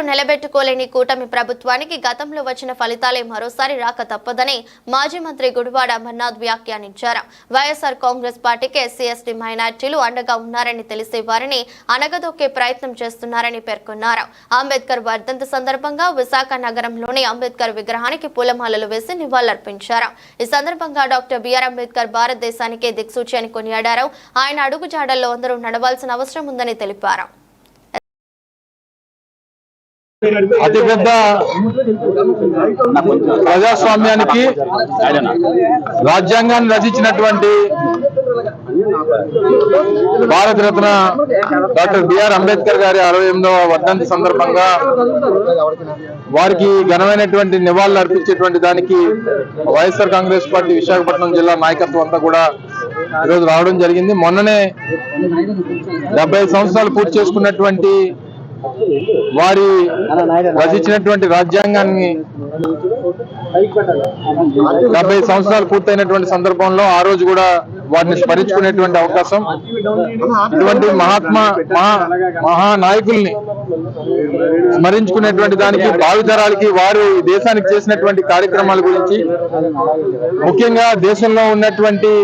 హామీలు నిలబెట్టుకోలేని కూటమి ప్రభుత్వానికి గతంలో వచ్చిన ఫలితాలే మరోసారి రాక తప్పదని మాజీ మంత్రి గుడివాడ అమర్నాథ్ వ్యాఖ్యానించారు. వైఎస్ఆర్ కాంగ్రెస్ పార్టీకి ఎస్సీ ఎస్టీ మైనార్టీలు అండగా ఉన్నారని తెలిసే వారిని అనగదొక్కే ప్రయత్నం చేస్తున్నారని పేర్కొన్నారు. అంబేద్కర్ వర్ధంతి సందర్భంగా విశాఖ నగరంలోని అంబేద్కర్ విగ్రహానికి పూలమాలలు వేసి నివాళులర్పించారు. ఈ సందర్భంగా డాక్టర్ బిఆర్ అంబేద్కర్ భారతదేశానికే దిక్సూచి అని కొనియాడారు. ఆయన అడుగుజాడల్లో అందరూ నడవాల్సిన అవసరం ఉందని తెలిపారు. అతిపెద్ద ప్రజాస్వామ్యానికి రాజ్యాంగాన్ని రచించినటువంటి భారతరత్న డాక్టర్ బిఆర్ అంబేద్కర్ గారి 68వ వర్ధంతి సందర్భంగా వారికి ఘనమైనటువంటి నివాళులు అర్పించేటువంటి దానికి వైఎస్ఆర్ కాంగ్రెస్ పార్టీ విశాఖపట్నం జిల్లా నాయకత్వం అంతా కూడా ఈరోజు రావడం జరిగింది. మొన్ననే 75 సంవత్సరాలు పూర్తి చేసుకున్నటువంటి వారి రచించినటువంటి రాజ్యాంగాన్ని 70 సంవత్సరాలు పూర్తయినటువంటి సందర్భంలో ఆ రోజు కూడా వారిని స్మరించుకునేటువంటి అవకాశం, ఇటువంటి మహానాయకుల్ని స్మరించుకునేటువంటి దానికి భావితరాలకి వారు దేశానికి చేసినటువంటి కార్యక్రమాల గురించి, ముఖ్యంగా దేశంలో ఉన్నటువంటి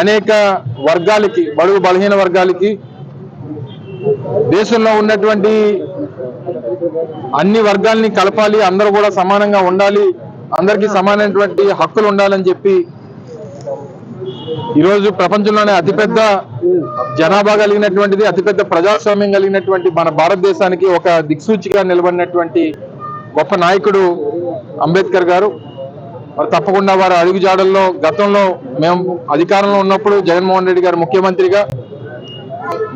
అనేక వర్గాలకి, బడుగు బలహీన వర్గాలకి, దేశంలో ఉన్నటువంటి అన్ని వర్గాల్ని కలపాలి, అందరూ కూడా సమానంగా ఉండాలి, అందరికీ సమానమైనటువంటి హక్కులు ఉండాలని చెప్పి ఈరోజు ప్రపంచంలోనే అతిపెద్ద జనాభా కలిగినటువంటిది, అతిపెద్ద ప్రజాస్వామ్యం కలిగినటువంటి మన భారతదేశానికి ఒక దిక్సూచిగా నిలబడినటువంటి గొప్ప నాయకుడు అంబేద్కర్ గారు. మరి తప్పకుండా వారి అడుగుజాడల్లో గతంలో మేము అధికారంలో ఉన్నప్పుడు జగన్మోహన్ రెడ్డి గారు ముఖ్యమంత్రిగా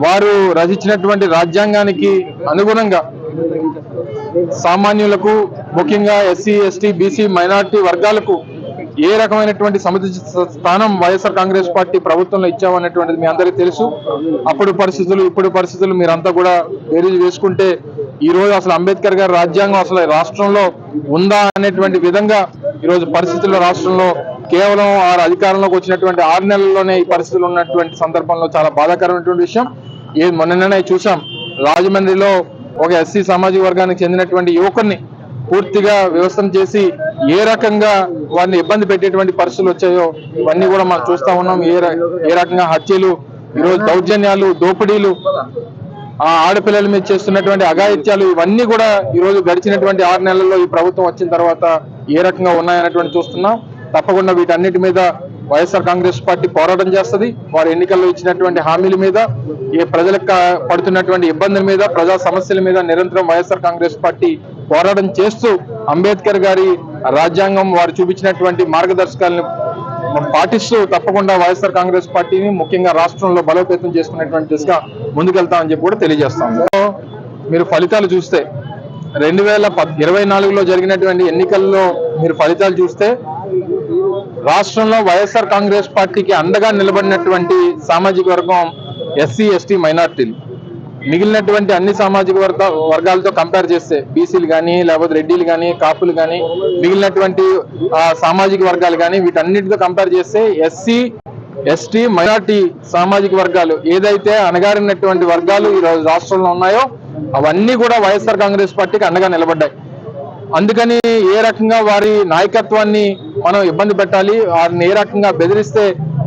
వారు రచించినటువంటి రాజ్యాంగానికి అనుగుణంగా సామాన్యులకు, ముఖ్యంగా ఎస్సీ ఎస్టీ బీసీ మైనార్టీ వర్గాలకు ఏ రకమైనటువంటి సముచిత స్థానం వైఎస్ఆర్ కాంగ్రెస్ పార్టీ ప్రభుత్వంలో ఇచ్చామనేటువంటిది మీ అందరికీ తెలుసు. అప్పుడు పరిస్థితులు ఇప్పుడు పరిస్థితులు మీరంతా కూడా బేరీజు వేసుకుంటే ఈరోజు అసలు అంబేద్కర్ గారి రాజ్యాంగం అసలు రాష్ట్రంలో ఉందా అనేటువంటి విధంగా ఈరోజు పరిస్థితుల్లో రాష్ట్రంలో కేవలం వారు అధికారంలోకి వచ్చినటువంటి 6 నెలల్లోనే ఈ పరిస్థితులు ఉన్నటువంటి సందర్భంలో చాలా బాధాకరమైనటువంటి విషయం. మొన్ననే చూసాం, రాజమండ్రిలో ఒక ఎస్సీ సామాజిక వర్గానికి చెందినటువంటి యువకుడిని పూర్తిగా వ్యవస్థం చేసి ఏ రకంగా వారిని ఇబ్బంది పెట్టేటువంటి పరిస్థితులు వచ్చాయో ఇవన్నీ కూడా మనం చూస్తా ఉన్నాం. ఏ రకంగా హత్యలు, ఈరోజు దౌర్జన్యాలు, దోపిడీలు, ఆ ఆడపిల్లల మీద చేస్తున్నటువంటి అఘాయిత్యాలు, ఇవన్నీ కూడా ఈరోజు గడిచినటువంటి 6 నెలల్లో ఈ ప్రభుత్వం వచ్చిన తర్వాత ఏ రకంగా ఉన్నాయనేటువంటి చూస్తున్నాం. తప్పకుండా వీటన్నిటి మీద వైఎస్ఆర్ కాంగ్రెస్ పార్టీ పోరాటం చేస్తుంది. వారు ఎన్నికల్లో ఇచ్చినటువంటి హామీల మీద, ఏ ప్రజలకు పడుతున్నటువంటి ఇబ్బందుల మీద, ప్రజా సమస్యల మీద నిరంతరం వైఎస్ఆర్ కాంగ్రెస్ పార్టీ పోరాటం చేస్తూ అంబేద్కర్ గారి రాజ్యాంగం వారు చూపించినటువంటి మార్గదర్శకాలను పాటిస్తూ తప్పకుండా వైఎస్ఆర్ కాంగ్రెస్ పార్టీని ముఖ్యంగా రాష్ట్రంలో బలోపేతం చేసుకునేటువంటి దిశగా ముందుకెళ్తామని చెప్పి కూడా తెలియజేస్తాం. మీరు ఫలితాలు చూస్తే 2024లో జరిగినటువంటి ఎన్నికల్లో మీరు ఫలితాలు చూస్తే రాష్ట్రంలో వైఎస్ఆర్ కాంగ్రెస్ పార్టీకి అండగా నిలబడినటువంటి సామాజిక వర్గం ఎస్సీ ఎస్టీ మైనార్టీలు. మిగిలినటువంటి అన్ని సామాజిక వర్గాలతో కంపేర్ చేస్తే బీసీలు కానీ, లేకపోతే రెడ్డిలు కానీ, కాపులు కానీ, మిగిలినటువంటి సామాజిక వర్గాలు కానీ, వీటన్నిటితో కంపేర్ చేస్తే ఎస్సీ ఎస్టీ మైనార్టీ సామాజిక వర్గాలు ఏదైతే అణగారినటువంటి వర్గాలు ఈరోజు రాష్ట్రంలో ఉన్నాయో అవన్నీ కూడా వైఎస్ఆర్ కాంగ్రెస్ పార్టీకి అండగా నిలబడ్డాయి. అందుకని ఏ రకంగా వారి నాయకత్వాన్ని మనం ఇబ్బంది పెట్టాలి, వారిని ఏ రకంగా బెదిరిస్తే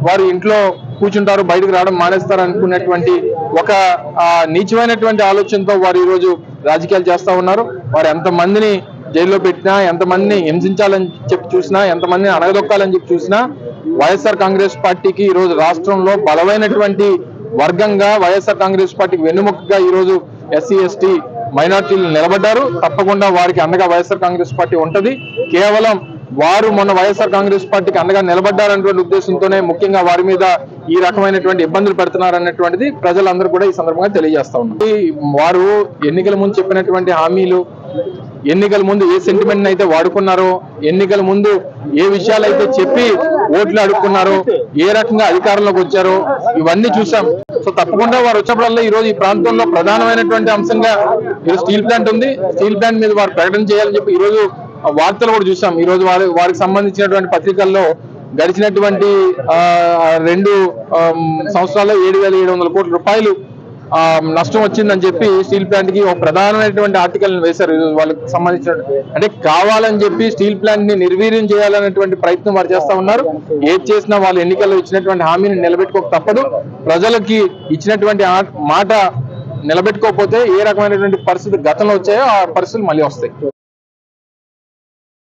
వారు ఇంట్లో కూర్చుంటారు, బయటకు రావడం మానేస్తారు అనుకునేటువంటి ఒక నీచమైనటువంటి ఆలోచనతో వారు ఈరోజు రాజకీయాలు చేస్తా ఉన్నారు. వారు ఎంతమందిని జైల్లో పెట్టినా, ఎంతమందిని హింసించాలని చెప్పి చూసినా, ఎంతమందిని అణగదొక్కాలని చెప్పి చూసినా వైఎస్ఆర్ కాంగ్రెస్ పార్టీకి ఈరోజు రాష్ట్రంలో బలమైనటువంటి వర్గంగా వైఎస్ఆర్ కాంగ్రెస్ పార్టీకి వెన్నుముకగా ఈరోజు ఎస్సీ ఎస్టీ మైనార్టీలు నిలబడ్డారు. తప్పకుండా వారికి అండగా వైఎస్ఆర్ కాంగ్రెస్ పార్టీ ఉంటది. కేవలం వారు మొన్న వైఎస్ఆర్ కాంగ్రెస్ పార్టీకి అండగా నిలబడ్డారనేటువంటి ఉద్దేశంతోనే ముఖ్యంగా వారి మీద ఈ రకమైనటువంటి ఇబ్బందులు పెడుతున్నారన్నటువంటిది ప్రజలందరూ కూడా ఈ సందర్భంగా తెలియజేస్తా ఉన్నారు. వారు ఎన్నికల ముందు చెప్పినటువంటి హామీలు, ఎన్నికల ముందు ఏ సెంటిమెంట్ అయితే వాడుకున్నారో, ఎన్నికల ముందు ఏ విషయాలైతే చెప్పి ఓట్లు అడుక్కున్నారో, ఏ రకంగా అధికారంలోకి వచ్చారో ఇవన్నీ చూసాం. సో తప్పకుండా వారు వచ్చినప్పుడల్లా ఈరోజు ఈ ప్రాంతంలో ప్రధానమైనటువంటి అంశంగా ఈరోజు స్టీల్ ప్లాంట్ ఉంది. స్టీల్ ప్లాంట్ మీద వారు ప్రకటన చేయాలని చెప్పి ఈరోజు వార్తలు కూడా చూసాం. ఈరోజు వారికి సంబంధించినటువంటి పత్రికల్లో గడిచినటువంటి 2 సంవత్సరాల్లో 7,700 కోట్ల రూపాయలు నష్టం వచ్చిందని చెప్పి స్టీల్ ప్లాంట్ కి ఒక ప్రధానమైనటువంటి ఆర్టికల్ వేశారు వాళ్ళకి సంబంధించిన. అంటే కావాలని చెప్పి స్టీల్ ప్లాంట్ ని నిర్వీర్యం చేయాలనేటువంటి ప్రయత్నం వారు చేస్తా ఉన్నారు. ఏది చేసినా వాళ్ళు ఎన్నికల్లో ఇచ్చినటువంటి హామీని నిలబెట్టుకోక తప్పదు. ప్రజలకి ఇచ్చినటువంటి మాట నిలబెట్టుకోకపోతే ఏ రకమైనటువంటి పరిస్థితి గతంలో వచ్చాయో ఆ పరిస్థితులు మళ్ళీ వస్తాయి.